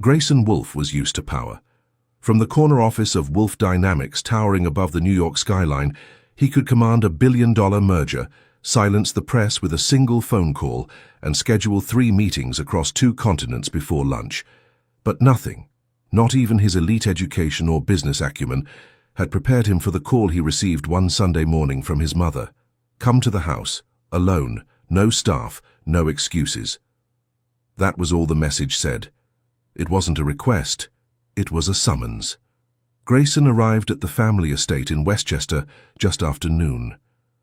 Grayson Wolfe was used to power. From the corner office of Wolfe Dynamics towering above the New York skyline, he could command a billion-dollar merger, silence the press with a single phone call, and schedule 3 meetings across 2 continents before lunch. But nothing, not even his elite education or business acumen, had prepared him for the call he received one Sunday morning from his mother. Come to the house, alone, no staff, no excuses. That was all the message said. It wasn't a request, it was a summons. Grayson arrived at the family estate in Westchester just after noon.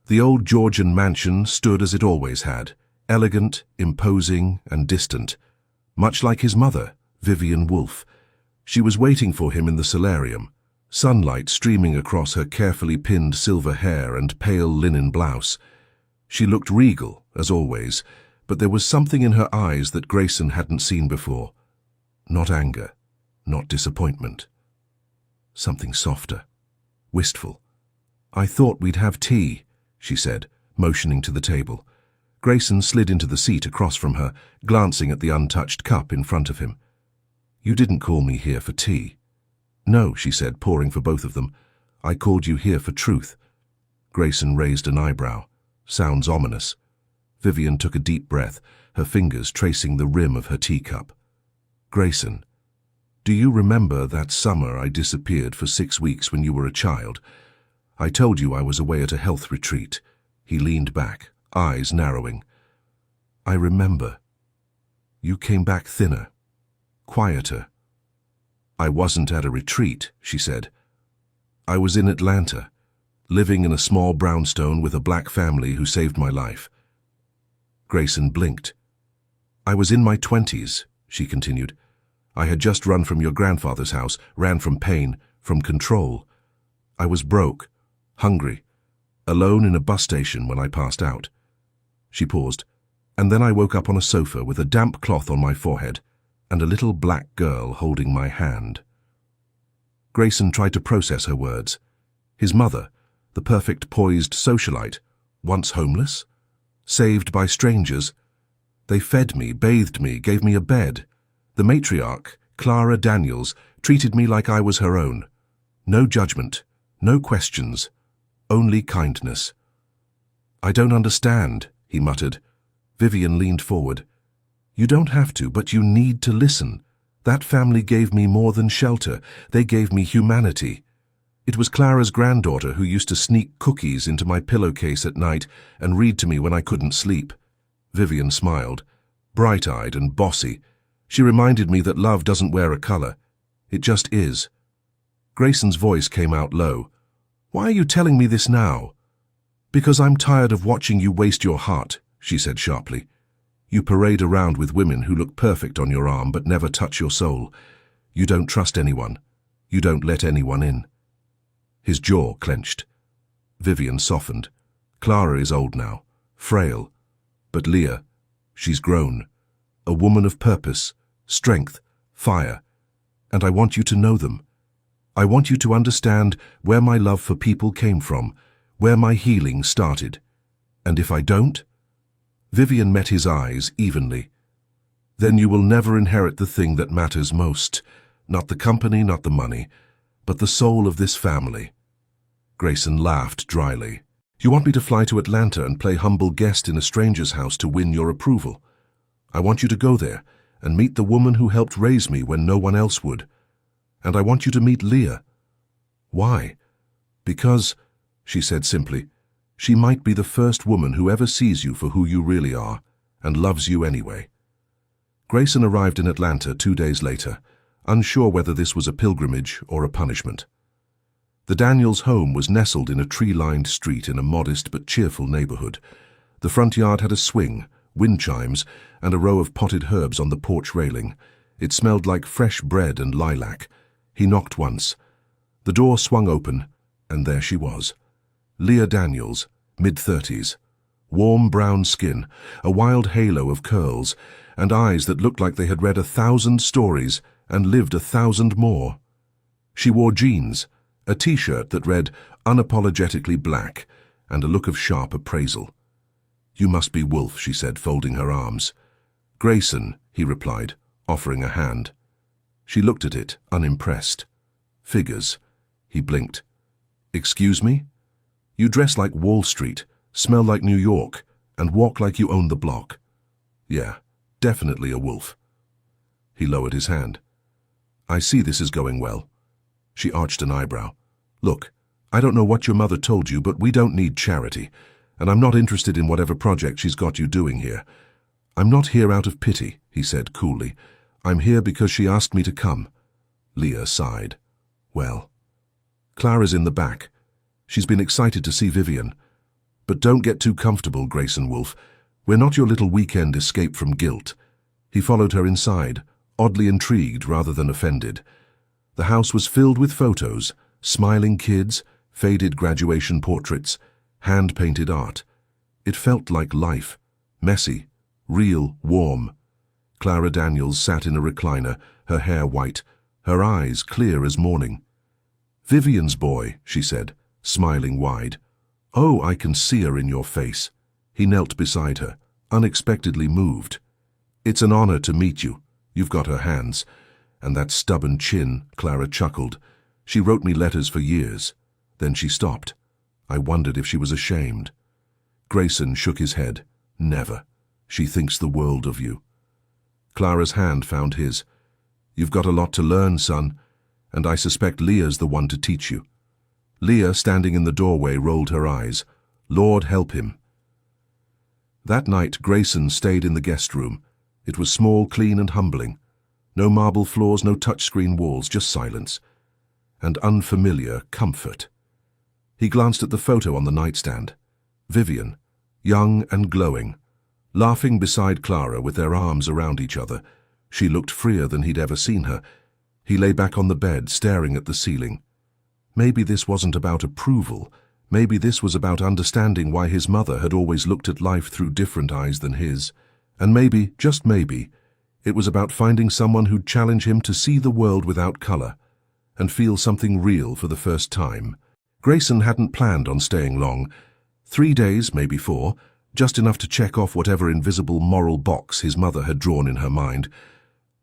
The old Georgian mansion stood as it always had, elegant, imposing, and distant. Much like his mother, Vivian Wolfe. She was waiting for him in the solarium, sunlight streaming across her carefully pinned silver hair and pale linen blouse. She looked regal, as always, but there was something in her eyes that Grayson hadn't seen before. Not anger, not disappointment. Something softer, wistful. "I thought we'd have tea," she said, motioning to the table. Grayson slid into the seat across from her, glancing at the untouched cup in front of him. "You didn't call me here for tea." "No," she said, pouring for both of them. "I called you here for truth." Grayson raised an eyebrow. Sounds ominous. Vivian took a deep breath, her fingers tracing the rim of her teacup. "Grayson, do you remember that summer I disappeared for 6 weeks when you were a child? I told you I was away at a health retreat." He leaned back, eyes narrowing. "I remember. You came back thinner, quieter." "I wasn't at a retreat," she said. "I was in Atlanta, living in a small brownstone with a black family who saved my life." Grayson blinked. "I was in my 20s, she continued. "I had just run from your grandfather's house, ran from pain, from control. I was broke, hungry, alone in a bus station when I passed out." She paused, "And then I woke up on a sofa with a damp cloth on my forehead and a little black girl holding my hand." Grayson tried to process her words. His mother, the perfect poised socialite, once homeless, saved by strangers. They fed me, bathed me, gave me a bed. The matriarch, Leah Daniels, treated me like I was her own. No judgment, no questions, only kindness. "I don't understand," he muttered. Vivian leaned forward. "You don't have to, but you need to listen. That family gave me more than shelter. They gave me humanity. It was Clara's granddaughter who used to sneak cookies into my pillowcase at night and read to me when I couldn't sleep." Vivian smiled, bright-eyed and bossy. She reminded me that love doesn't wear a color. It just is. Grayson's voice came out low. "Why are you telling me this now?" "Because I'm tired of watching you waste your heart," she said sharply. "You parade around with women who look perfect on your arm but never touch your soul. You don't trust anyone. You don't let anyone in." His jaw clenched. Vivian softened. "Clara is old now, frail. But Leah, she's grown. A woman of purpose, strength, fire. And I want you to know them. I want you to understand where my love for people came from, where my healing started. And if I don't?" Vivian met his eyes evenly. "Then you will never inherit the thing that matters most. Not the company, not the money, but the soul of this family." Grayson laughed dryly. "You want me to fly to Atlanta and play humble guest in a stranger's house to win your approval? I want you to go there and meet the woman who helped raise me when no one else would. And I want you to meet Leah." "Why?" "Because," she said simply, "she might be the first woman who ever sees you for who you really are and loves you anyway." Grayson arrived in Atlanta 2 days later, unsure whether this was a pilgrimage or a punishment. The Daniels' home was nestled in a tree-lined street in a modest but cheerful neighborhood. The front yard had a swing, wind chimes, and a row of potted herbs on the porch railing. It smelled like fresh bread and lilac. He knocked once. The door swung open, and there she was. Leah Daniels, mid-30s. Warm brown skin, a wild halo of curls, and eyes that looked like they had read 1,000 stories and lived 1,000 more. She wore jeans, a t-shirt that read unapologetically black, and a look of sharp appraisal. "You must be Wolfe," she said, folding her arms. "Grayson," he replied, offering a hand. She looked at it, unimpressed. Figures. He blinked. Excuse me? You dress like Wall Street, smell like New York, and walk like you own the block. Yeah, definitely a wolf. He lowered his hand. I see this is going well. She arched an eyebrow. Look, I don't know what your mother told you, but we don't need charity, and I'm not interested in whatever project she's got you doing here. I'm not here out of pity, he said coolly. I'm here because she asked me to come. Leah sighed. Well. Clara's in the back. She's been excited to see Vivian. But don't get too comfortable, Grayson Wolfe. We're not your little weekend escape from guilt. He followed her inside, oddly intrigued rather than offended. The house was filled with photos, smiling kids, faded graduation portraits, hand-painted art. It felt like life, messy, real, warm. Leah Daniels sat in a recliner, her hair white, her eyes clear as morning. Vivian's boy, she said, smiling wide. Oh, I can see her in your face. He knelt beside her, unexpectedly moved. It's an honor to meet you. You've got her hands. And that stubborn chin, Clara chuckled. She wrote me letters for years. Then she stopped. I wondered if she was ashamed. Grayson shook his head. Never. She thinks the world of you. Clara's hand found his. You've got a lot to learn, son, and I suspect Leah's the one to teach you. Leah, standing in the doorway, rolled her eyes. Lord help him. That night, Grayson stayed in the guest room. It was small, clean, and humbling. No marble floors, no touchscreen walls, just silence. And unfamiliar comfort. He glanced at the photo on the nightstand. Vivian, young and glowing, laughing beside Clara with their arms around each other. She looked freer than he'd ever seen her. He lay back on the bed, staring at the ceiling. Maybe this wasn't about approval. Maybe this was about understanding why his mother had always looked at life through different eyes than his. And maybe, just maybe, it was about finding someone who'd challenge him to see the world without color and feel something real for the first time. Grayson hadn't planned on staying long. 3 days, maybe 4, just enough to check off whatever invisible moral box his mother had drawn in her mind.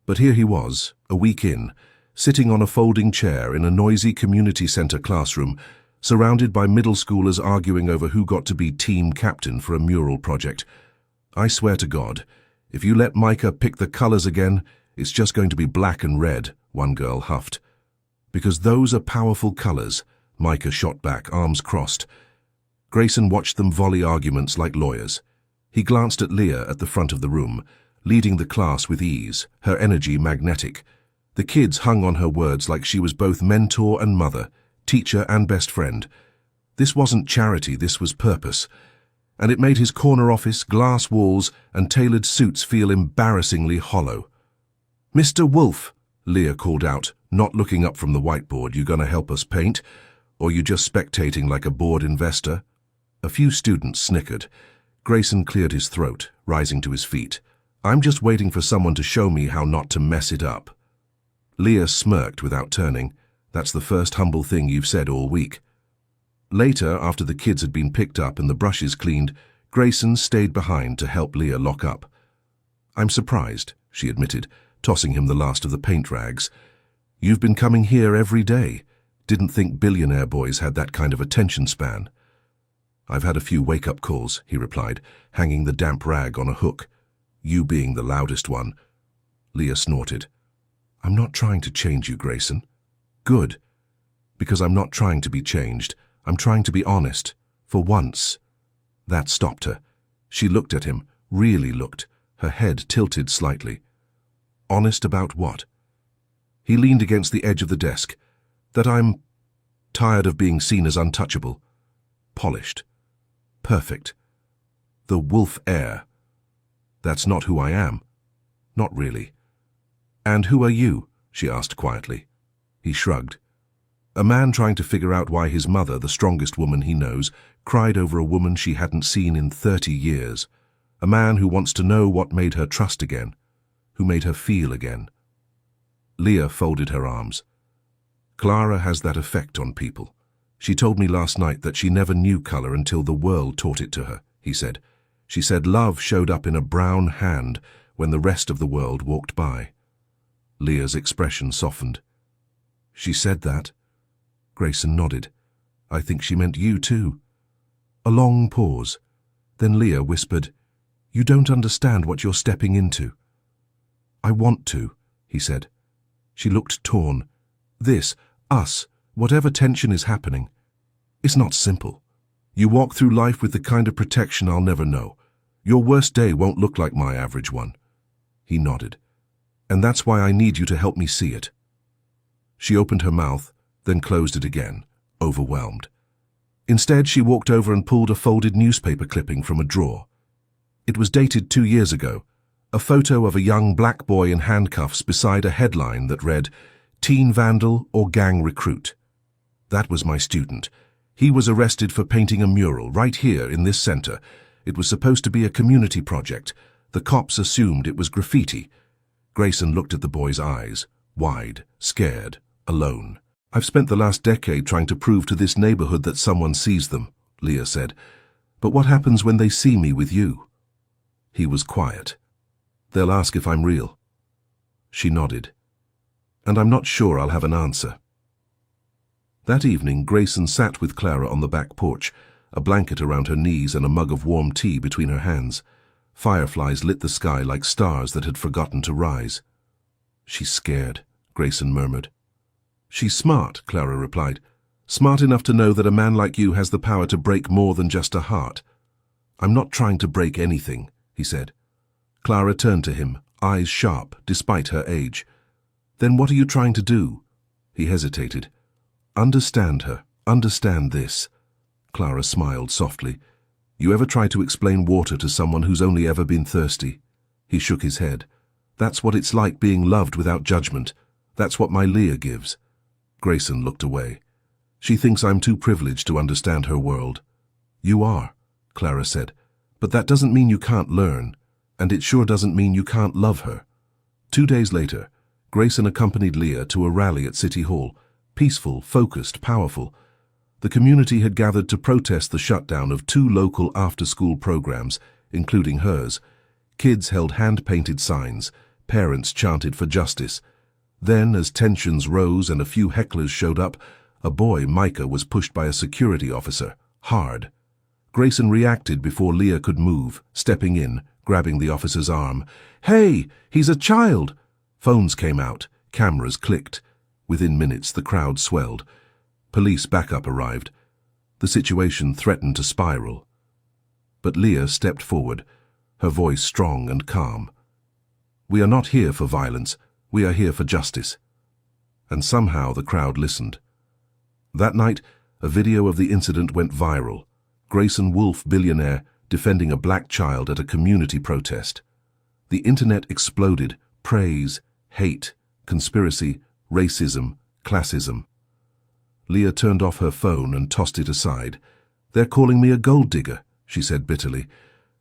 But here he was, a week in, sitting on a folding chair in a noisy community center classroom, surrounded by middle schoolers arguing over who got to be team captain for a mural project. I swear to God, if you let Micah pick the colors again, it's just going to be black and red, one girl huffed. Because those are powerful colors, Micah shot back, arms crossed. Grayson watched them volley arguments like lawyers. He glanced at Leah at the front of the room, leading the class with ease, her energy magnetic. The kids hung on her words like she was both mentor and mother, teacher and best friend. This wasn't charity, this was purpose. And it made his corner office, glass walls, and tailored suits feel embarrassingly hollow. Mr. Wolfe, Leah called out, not looking up from the whiteboard. You gonna help us paint? Or you just spectating like a bored investor? A few students snickered. Grayson cleared his throat, rising to his feet. I'm just waiting for someone to show me how not to mess it up. Leah smirked without turning. That's the first humble thing you've said all week. Later, after the kids had been picked up and the brushes cleaned, Grayson stayed behind to help Leah lock up. I'm surprised, she admitted, tossing him the last of the paint rags. You've been coming here every day. Didn't think Billionaire boys had that kind of attention span. I've had a few wake-up calls, he replied, hanging the damp rag on a hook. You being the loudest one. Leah snorted. I'm not trying to change you, Grayson. Good. Because I'm not trying to be changed. I'm trying to be honest. For once. That stopped her. She looked at him, really looked, her head tilted slightly. Honest about what? He leaned against the edge of the desk. That I'm tired of being seen as untouchable. Polished. Perfect. The Wolfe heir. That's not who I am. Not really. And who are you? She asked quietly. He shrugged. A man trying to figure out why his mother, the strongest woman he knows, cried over a woman she hadn't seen in 30 years. A man who wants to know what made her trust again, who made her feel again. Leah folded her arms. Clara has that effect on people. She told me last night that she never knew color until the world taught it to her, he said. She said love showed up in a brown hand when the rest of the world walked by. Leah's expression softened. She said that? Grayson nodded. I think she meant you too. A long pause. Then Leah whispered, You don't understand what you're stepping into. I want to, he said. She looked torn. This, us, whatever tension is happening, it's not simple. You walk through life with the kind of protection I'll never know. Your worst day won't look like my average one. He nodded. And that's why I need you to help me see it. She opened her mouth, then closed it again, overwhelmed. Instead, she walked over and pulled a folded newspaper clipping from a drawer. It was dated 2 years ago, a photo of a young black boy in handcuffs beside a headline that read, Teen Vandal or Gang Recruit. That was my student. He was arrested for painting a mural right here in this center. It was supposed to be a community project. The cops assumed it was graffiti. Grayson looked at the boy's eyes, wide, scared, alone. I've spent the last decade trying to prove to this neighborhood that someone sees them, Leah said. But what happens when they see me with you? He was quiet. They'll ask if I'm real. She nodded. And I'm not sure I'll have an answer. That evening, Grayson sat with Clara on the back porch, a blanket around her knees and a mug of warm tea between her hands. Fireflies lit the sky like stars that had forgotten to rise. She's scared, Grayson murmured. She's smart, Clara replied. Smart enough to know that a man like you has the power to break more than just a heart. I'm not trying to break anything, he said. Clara turned to him, eyes sharp, despite her age. Then what are you trying to do? He hesitated. Understand her. Understand this. Clara smiled softly. You ever try to explain water to someone who's only ever been thirsty? He shook his head. That's what it's like being loved without judgment. That's what my Leah gives. Grayson looked away. She thinks I'm too privileged to understand her world. You are, Clara said. But that doesn't mean you can't learn, and it sure doesn't mean you can't love her. 2 days later, Grayson accompanied Leah to a rally at City Hall. Peaceful, focused, powerful. The community had gathered to protest the shutdown of 2 local after-school programs, including hers. Kids held hand-painted signs. Parents chanted for justice. Then, as tensions rose and a few hecklers showed up, a boy, Micah, was pushed by a security officer, hard. Grayson reacted before Leah could move, stepping in, grabbing the officer's arm. Hey, he's a child! Phones came out. Cameras clicked. Within minutes, the crowd swelled. Police backup arrived. The situation threatened to spiral. But Leah stepped forward, her voice strong and calm. We are not here for violence. We are here for justice. And somehow the crowd listened. That night, a video of the incident went viral. Grayson Wolfe, billionaire, defending a black child at a community protest. The internet exploded. Praise, hate, conspiracy, racism, classism. Leah turned off her phone and tossed it aside. They're calling me a gold digger, she said bitterly.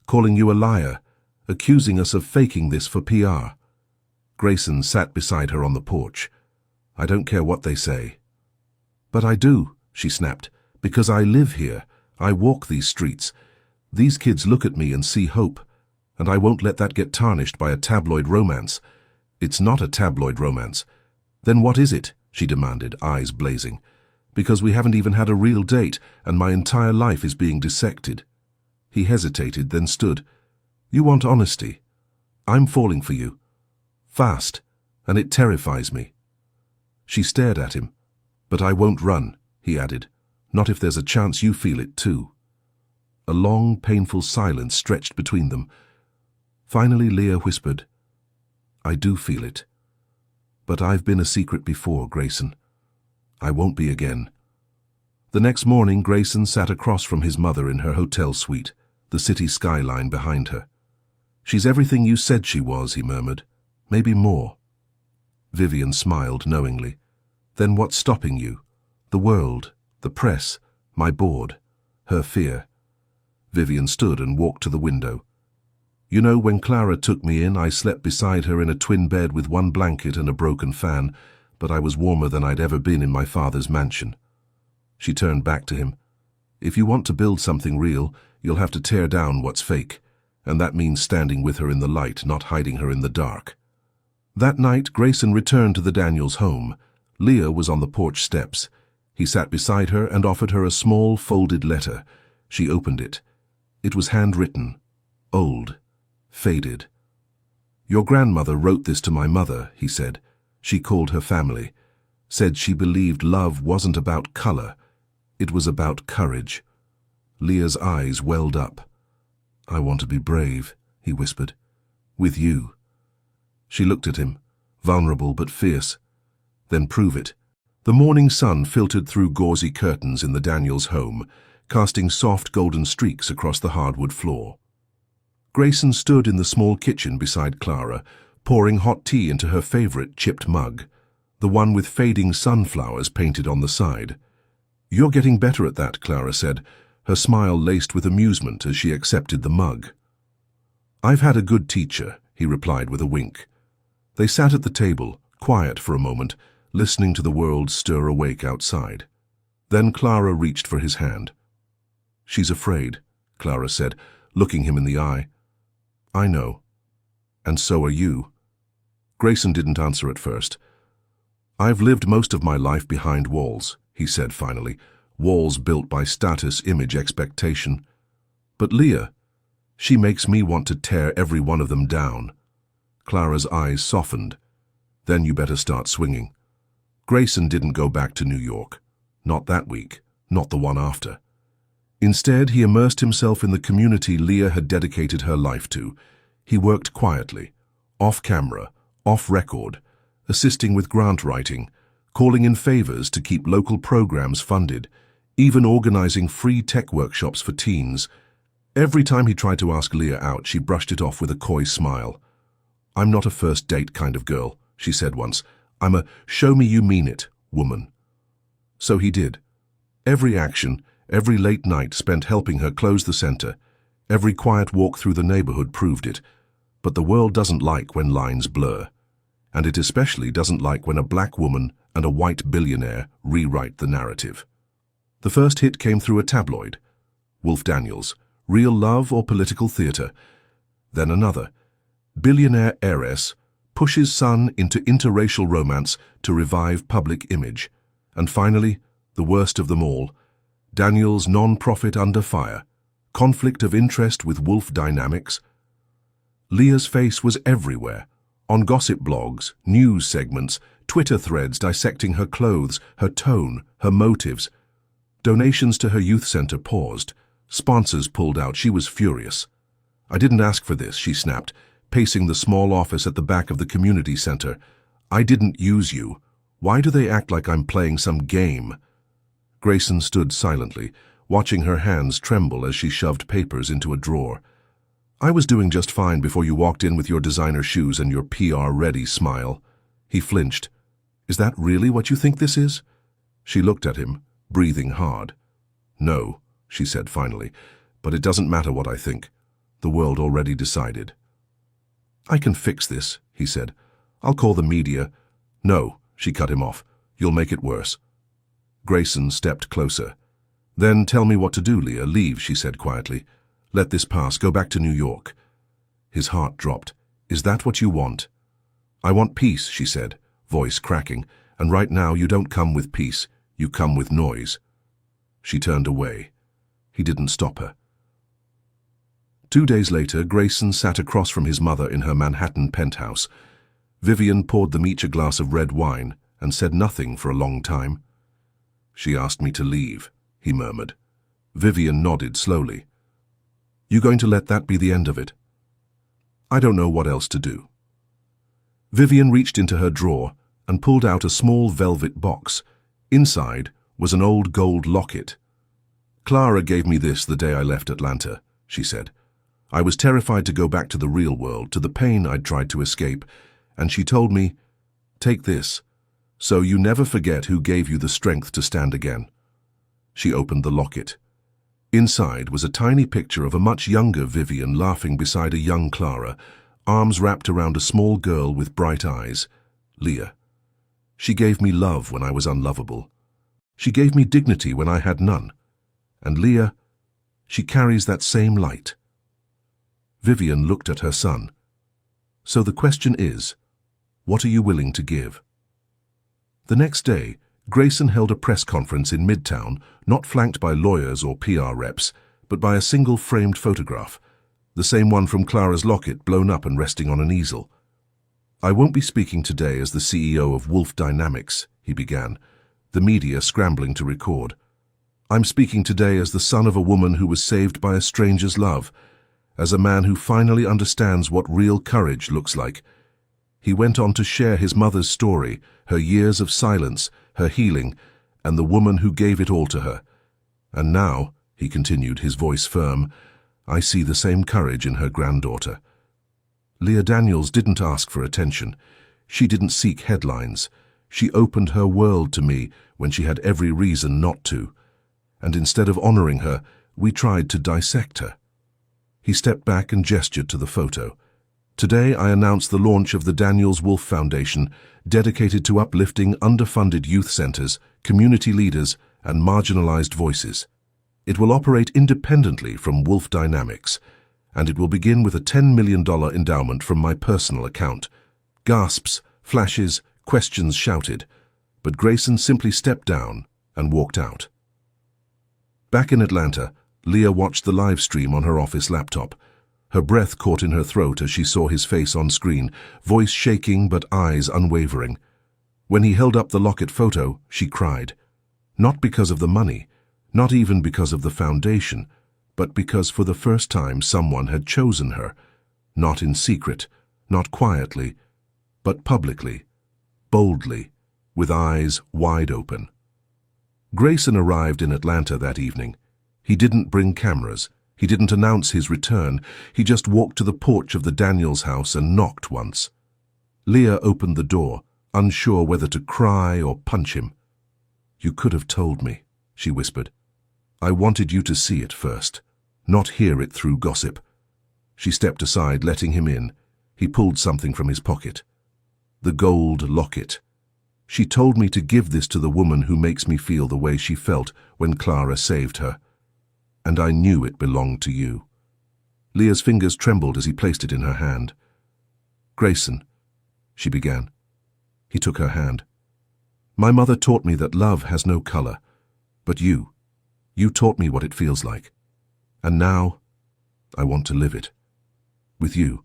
Calling you a liar, accusing us of faking this for PR. Grayson sat beside her on the porch. I don't care what they say. But I do, she snapped, because I live here. I walk these streets. These kids look at me and see hope, and I won't let that get tarnished by a tabloid romance. It's not a tabloid romance. Then what is it? She demanded, eyes blazing. Because we haven't even had a real date, and my entire life is being dissected. He hesitated, then stood. You want honesty. I'm falling for you. Fast, and it terrifies me. She stared at him. But I won't run, he added. Not if there's a chance you feel it too. A long, painful silence stretched between them. Finally, Leah whispered, I do feel it. But I've been a secret before, Grayson. I won't be again. The next morning, Grayson sat across from his mother in her hotel suite, the city skyline behind her. She's everything you said she was, he murmured. Maybe more. Vivian smiled knowingly. Then what's stopping you? The world, the press, my board, her fear. Vivian stood and walked to the window. You know, when Clara took me in, I slept beside her in a twin bed with one blanket and a broken fan, but I was warmer than I'd ever been in my father's mansion. She turned back to him. If you want to build something real, you'll have to tear down what's fake, and that means standing with her in the light, not hiding her in the dark. That night, Grayson returned to the Daniels home. Leah was on the porch steps. He sat beside her and offered her a small, folded letter. She opened it. It was handwritten, old, faded. "Your grandmother wrote this to my mother," he said. "She called her family. Said she believed love wasn't about color. It was about courage." Leah's eyes welled up. "I want to be brave," he whispered. "With you." She looked at him, vulnerable but fierce. "Then prove it." The morning sun filtered through gauzy curtains in the Daniels home, casting soft golden streaks across the hardwood floor. Grayson stood in the small kitchen beside Clara, pouring hot tea into her favorite chipped mug, the one with fading sunflowers painted on the side. "You're getting better at that," Clara said, her smile laced with amusement as she accepted the mug. "I've had a good teacher," he replied with a wink. They sat at the table, quiet for a moment, listening to the world stir awake outside. Then Clara reached for his hand. "She's afraid," Clara said, looking him in the eye. "I know. And so are you." Grayson didn't answer at first. "I've lived most of my life behind walls," he said finally, "walls built by status, image, expectation. But Leah, she makes me want to tear every one of them down." Clara's eyes softened. "Then you better start swinging." Grayson didn't go back to New York. Not that week, not the one after. Instead, he immersed himself in the community Leah had dedicated her life to. He worked quietly, off camera, off record, assisting with grant writing, calling in favors to keep local programs funded, even organizing free tech workshops for teens. Every time he tried to ask Leah out, she brushed it off with a coy smile. "I'm not a first date kind of girl," she said once. "I'm a show-me-you-mean-it woman." So he did. Every action, every late night spent helping her close the center, every quiet walk through the neighborhood proved it. But the world doesn't like when lines blur. And it especially doesn't like when a black woman and a white billionaire rewrite the narrative. The first hit came through a tabloid. Wolfe Daniels, Real Love or Political Theater. Then another. Billionaire heiress pushes son into interracial romance to revive public image. And finally, the worst of them all, Daniels' non-profit under fire. Conflict of interest with Wolfe dynamics. Leah's face was everywhere. On gossip blogs, news segments, Twitter threads dissecting her clothes, her tone, her motives. Donations to her youth center paused. Sponsors pulled out. She was furious. "I didn't ask for this," she snapped, pacing the small office at the back of the community center. "I didn't use you. Why do they act like I'm playing some game?" Grayson stood silently, watching her hands tremble as she shoved papers into a drawer. "I was doing just fine before you walked in with your designer shoes and your PR-ready smile." He flinched. "Is that really what you think this is?" She looked at him, breathing hard. "No," she said finally, "but it doesn't matter what I think. The world already decided." "I can fix this," he said. "I'll call the media." "No," she cut him off. "You'll make it worse." Grayson stepped closer. "Then tell me what to do, Leah. Leave," she said quietly. "Let this pass. Go back to New York." His heart dropped. "Is that what you want?" "I want peace," she said, voice cracking. "And right now you don't come with peace. You come with noise." She turned away. He didn't stop her. 2 days later, Grayson sat across from his mother in her Manhattan penthouse. Vivian poured them each a glass of red wine and said nothing for a long time. "She asked me to leave," he murmured. Vivian nodded slowly. "You going to let that be the end of it?" "I don't know what else to do." Vivian reached into her drawer and pulled out a small velvet box. Inside was an old gold locket. "Clara gave me this the day I left Atlanta," she said. "I was terrified to go back to the real world, to the pain I'd tried to escape, and she told me, 'Take this, so you never forget who gave you the strength to stand again.'" She opened the locket. Inside was a tiny picture of a much younger Vivian laughing beside a young Clara, arms wrapped around a small girl with bright eyes, Leah. "She gave me love when I was unlovable. She gave me dignity when I had none. And Leah, she carries that same light." Vivian looked at her son. "So the question is, What are you willing to give? The next day, Grayson held a press conference in Midtown, not flanked by lawyers or PR reps, but by a single framed photograph, the same one from Clara's locket blown up and resting on an easel. "I won't be speaking today as the CEO of Wolfe Dynamics," he began, the media scrambling to record. "I'm speaking today as the son of a woman who was saved by a stranger's love, as a man who finally understands what real courage looks like." He went on to share his mother's story, her years of silence, her healing, and the woman who gave it all to her. "And now," he continued, his voice firm, "I see the same courage in her granddaughter." Leah Daniels didn't ask for attention. She didn't seek headlines. She opened her world to me when she had every reason not to. And instead of honoring her, we tried to dissect her. He stepped back and gestured to the photo. "Today I announce the launch of the Daniels Wolfe Foundation, dedicated to uplifting underfunded youth centers, community leaders, and marginalized voices. It will operate independently from Wolfe Dynamics, and it will begin with a $10 million endowment from my personal account." Gasps, flashes, questions shouted, but Grayson simply stepped down and walked out. Back in Atlanta, Leah watched the live stream on her office laptop. Her breath caught in her throat as she saw his face on screen, voice shaking but eyes unwavering. When he held up the locket photo, she cried. Not because of the money, not even because of the foundation, but because for the first time someone had chosen her, not in secret, not quietly, but publicly, boldly, with eyes wide open. Grayson arrived in Atlanta that evening. He didn't bring cameras. He didn't announce his return. He just walked to the porch of the Daniels house and knocked once. Leah opened the door, unsure whether to cry or punch him. "You could have told me," she whispered. "I wanted you to see it first, not hear it through gossip." She stepped aside, letting him in. He pulled something from his pocket. The gold locket. "She told me to give this to the woman who makes me feel the way she felt when Clara saved her. And I knew it belonged to you." Leah's fingers trembled as he placed it in her hand. "Grayson," she began. He took her hand. "My mother taught me that love has no color, but you taught me what it feels like. And now, I want to live it. With you."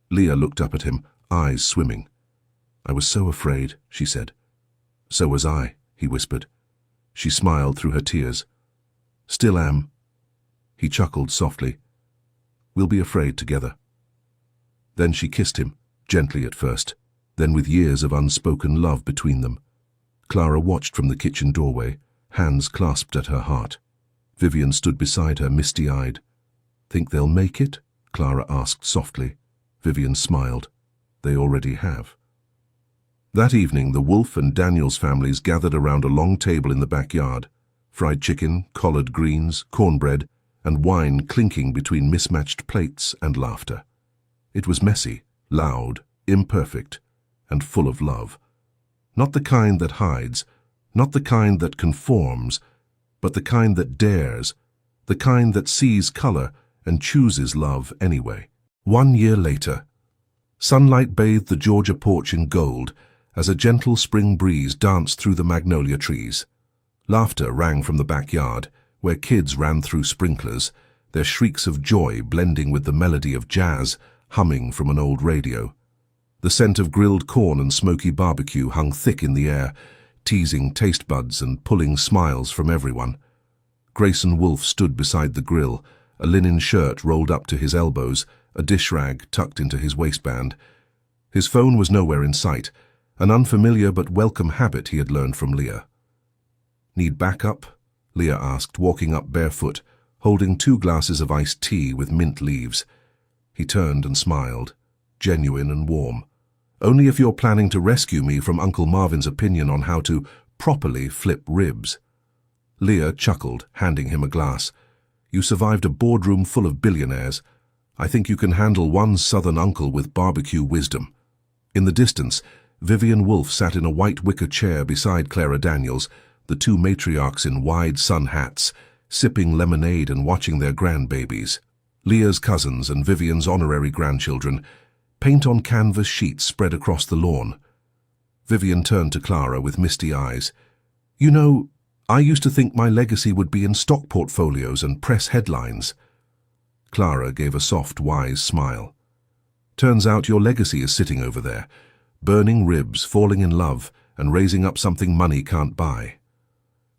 Leah looked up at him, eyes swimming. "I was so afraid," she said. "So was I," he whispered. She smiled through her tears. "Still am." He chuckled softly. "We'll be afraid together." Then she kissed him, gently at first, then with years of unspoken love between them. Clara watched from the kitchen doorway, hands clasped at her heart. Vivian stood beside her, misty-eyed. "Think they'll make it?" Clara asked softly. Vivian smiled. "They already have." That evening, the Wolfe and Daniels families gathered around a long table in the backyard. Fried chicken, collard greens, cornbread, and wine clinking between mismatched plates and laughter. It was messy, loud, imperfect, and full of love. Not the kind that hides, not the kind that conforms, but the kind that dares, the kind that sees color and chooses love anyway. 1 year later, sunlight bathed the Georgia porch in gold as a gentle spring breeze danced through the magnolia trees. Laughter rang from the backyard, where kids ran through sprinklers, their shrieks of joy blending with the melody of jazz humming from an old radio. The scent of grilled corn and smoky barbecue hung thick in the air, teasing taste buds and pulling smiles from everyone. Grayson Wolfe stood beside the grill, a linen shirt rolled up to his elbows, a dish rag tucked into his waistband. His phone was nowhere in sight, an unfamiliar but welcome habit he had learned from Leah. "Need backup?" Leah asked, walking up barefoot, holding 2 glasses of iced tea with mint leaves. He turned and smiled, genuine and warm. "Only if you're planning to rescue me from Uncle Marvin's opinion on how to properly flip ribs." Leah chuckled, handing him a glass. "You survived a boardroom full of billionaires. I think you can handle one southern uncle with barbecue wisdom." In the distance, Vivian Wolfe sat in a white wicker chair beside Clara Daniels, the 2 matriarchs in wide sun hats, sipping lemonade and watching their grandbabies. Leah's cousins and Vivian's honorary grandchildren, paint on canvas sheets spread across the lawn. Vivian turned to Clara with misty eyes. You know, I used to think my legacy would be in stock portfolios and press headlines. Clara gave a soft, wise smile. Turns out your legacy is sitting over there, burning ribs, falling in love, and raising up something money can't buy.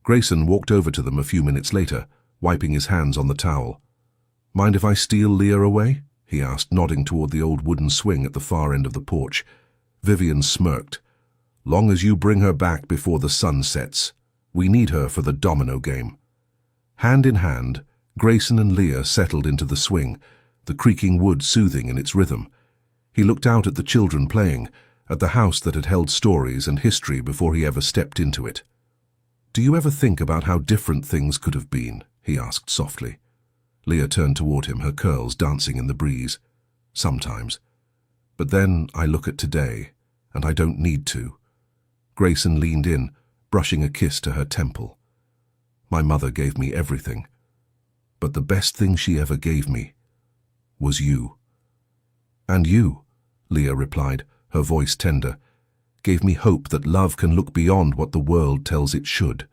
Grayson walked over to them a few minutes later, wiping his hands on the towel. Mind if I steal Leah away? He asked, nodding toward the old wooden swing at the far end of the porch. Vivian smirked. Long as you bring her back before the sun sets. We need her for the domino game. Hand in hand, Grayson and Leah settled into the swing, the creaking wood soothing in its rhythm. He looked out at the children playing, at the house that had held stories and history before he ever stepped into it. Do you ever think about how different things could have been? He asked softly. Leah turned toward him, her curls dancing in the breeze. Sometimes. But then I look at today, and I don't need to. Grayson leaned in, brushing a kiss to her temple. My mother gave me everything. But the best thing she ever gave me was you. And you, Leah replied, her voice tender, gave me hope that love can look beyond what the world tells it should.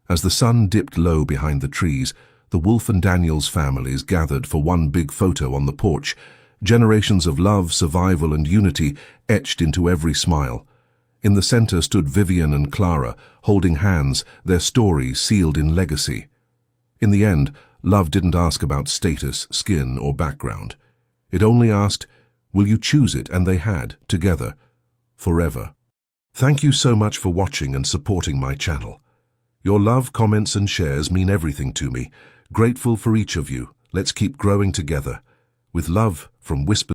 As the sun dipped low behind the trees, the Wolfe and Daniels families gathered for one big photo on the porch, generations of love, survival, and unity etched into every smile. In the center stood Vivian and Clara, holding hands, their stories sealed in legacy. In the end, love didn't ask about status, skin, or background. It only asked, will you choose it? And they had, together, forever. Thank you so much for watching and supporting my channel. Your love, comments, and shares mean everything to me. Grateful for each of you. Let's keep growing together. With love from Whisper